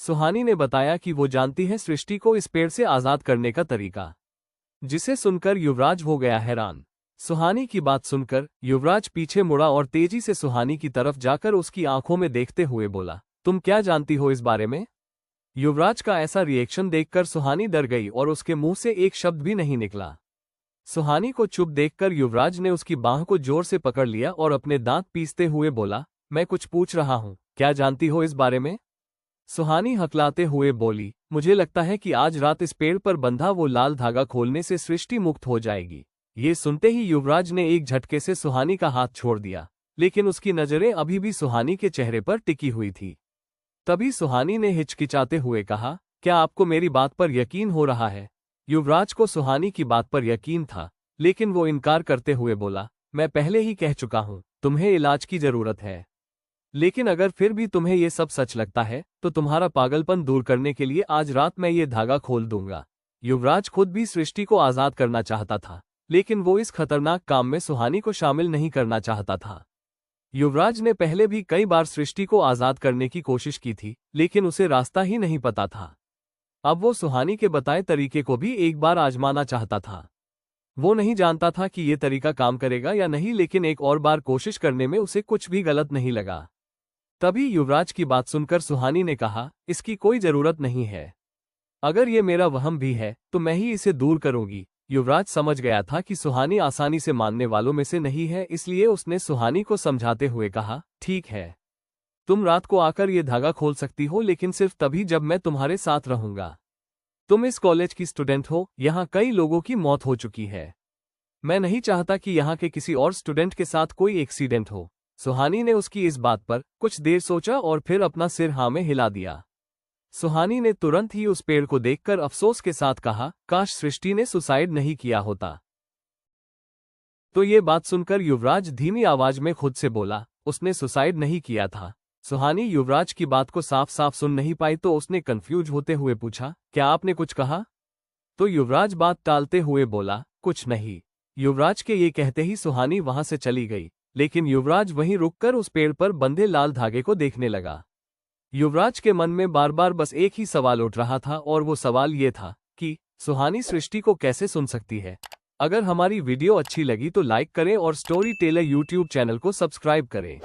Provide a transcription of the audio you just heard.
सुहानी ने बताया कि वो जानती है सृष्टि को इस पेड़ से आजाद करने का तरीका, जिसे सुनकर युवराज हो गया हैरान। सुहानी की बात सुनकर युवराज पीछे मुड़ा और तेजी से सुहानी की तरफ जाकर उसकी आंखों में देखते हुए बोला, तुम क्या जानती हो इस बारे में? युवराज का ऐसा रिएक्शन देखकर सुहानी डर गई और उसके मुंह से एक शब्द भी नहीं निकला। सुहानी को चुप देखकर युवराज ने उसकी बांह को जोर से पकड़ लिया और अपने दांत पीसते हुए बोला, मैं कुछ पूछ रहा हूं, क्या जानती हो इस बारे में? सुहानी हकलाते हुए बोली, मुझे लगता है कि आज रात इस पेड़ पर बंधा वो लाल धागा खोलने से सृष्टि मुक्त हो जाएगी। ये सुनते ही युवराज ने एक झटके से सुहानी का हाथ छोड़ दिया, लेकिन उसकी नजरें अभी भी सुहानी के चेहरे पर टिकी हुई थी। तभी सुहानी ने हिचकिचाते हुए कहा, क्या आपको मेरी बात पर यकीन हो रहा है? युवराज को सुहानी की बात पर यकीन था, लेकिन वो इनकार करते हुए बोला, मैं पहले ही कह चुका हूं, तुम्हें इलाज की जरूरत है। लेकिन अगर फिर भी तुम्हें ये सब सच लगता है, तो तुम्हारा पागलपन दूर करने के लिए आज रात मैं ये धागा खोल दूंगा। युवराज खुद भी सृष्टि को आजाद करना चाहता था, लेकिन वो इस खतरनाक काम में सुहानी को शामिल नहीं करना चाहता था। युवराज ने पहले भी कई बार सृष्टि को आजाद करने की कोशिश की थी, लेकिन उसे रास्ता ही नहीं पता था। अब वो सुहानी के बताए तरीके को भी एक बार आजमाना चाहता था। वो नहीं जानता था कि ये तरीका काम करेगा या नहीं, लेकिन एक और बार कोशिश करने में उसे कुछ भी गलत नहीं लगा। तभी युवराज की बात सुनकर सुहानी ने कहा, इसकी कोई जरूरत नहीं है। अगर ये मेरा वहम भी है तो मैं ही इसे दूर करूंगी। युवराज समझ गया था कि सुहानी आसानी से मानने वालों में से नहीं है, इसलिए उसने सुहानी को समझाते हुए कहा, ठीक है, तुम रात को आकर ये धागा खोल सकती हो, लेकिन सिर्फ तभी जब मैं तुम्हारे साथ रहूंगा। तुम इस कॉलेज की स्टूडेंट हो, यहाँ कई लोगों की मौत हो चुकी है। मैं नहीं चाहता कि यहाँ के किसी और स्टूडेंट के साथ कोई एक्सीडेंट हो। सुहानी ने उसकी इस बात पर कुछ देर सोचा और फिर अपना सिर हाँ में हिला दिया। सुहानी ने तुरंत ही उस पेड़ को देखकर अफसोस के साथ कहा, काश सृष्टि ने सुसाइड नहीं किया होता। तो ये बात सुनकर युवराज धीमी आवाज में खुद से बोला, उसने सुसाइड नहीं किया था। सुहानी युवराज की बात को साफ साफ सुन नहीं पाई, तो उसने कंफ्यूज होते हुए पूछा, क्या आपने कुछ कहा? तो युवराज बात टालते हुए बोला, कुछ नहीं। युवराज के ये कहते ही सुहानी वहां से चली गई, लेकिन युवराज वहीं रुककर उस पेड़ पर बंधे लाल धागे को देखने लगा। युवराज के मन में बार बार बस एक ही सवाल उठ रहा था, और वो सवाल ये था कि सुहानी सृष्टि को कैसे सुन सकती है। अगर हमारी वीडियो अच्छी लगी तो लाइक करें और स्टोरी टेलर यूट्यूब चैनल को सब्सक्राइब करें।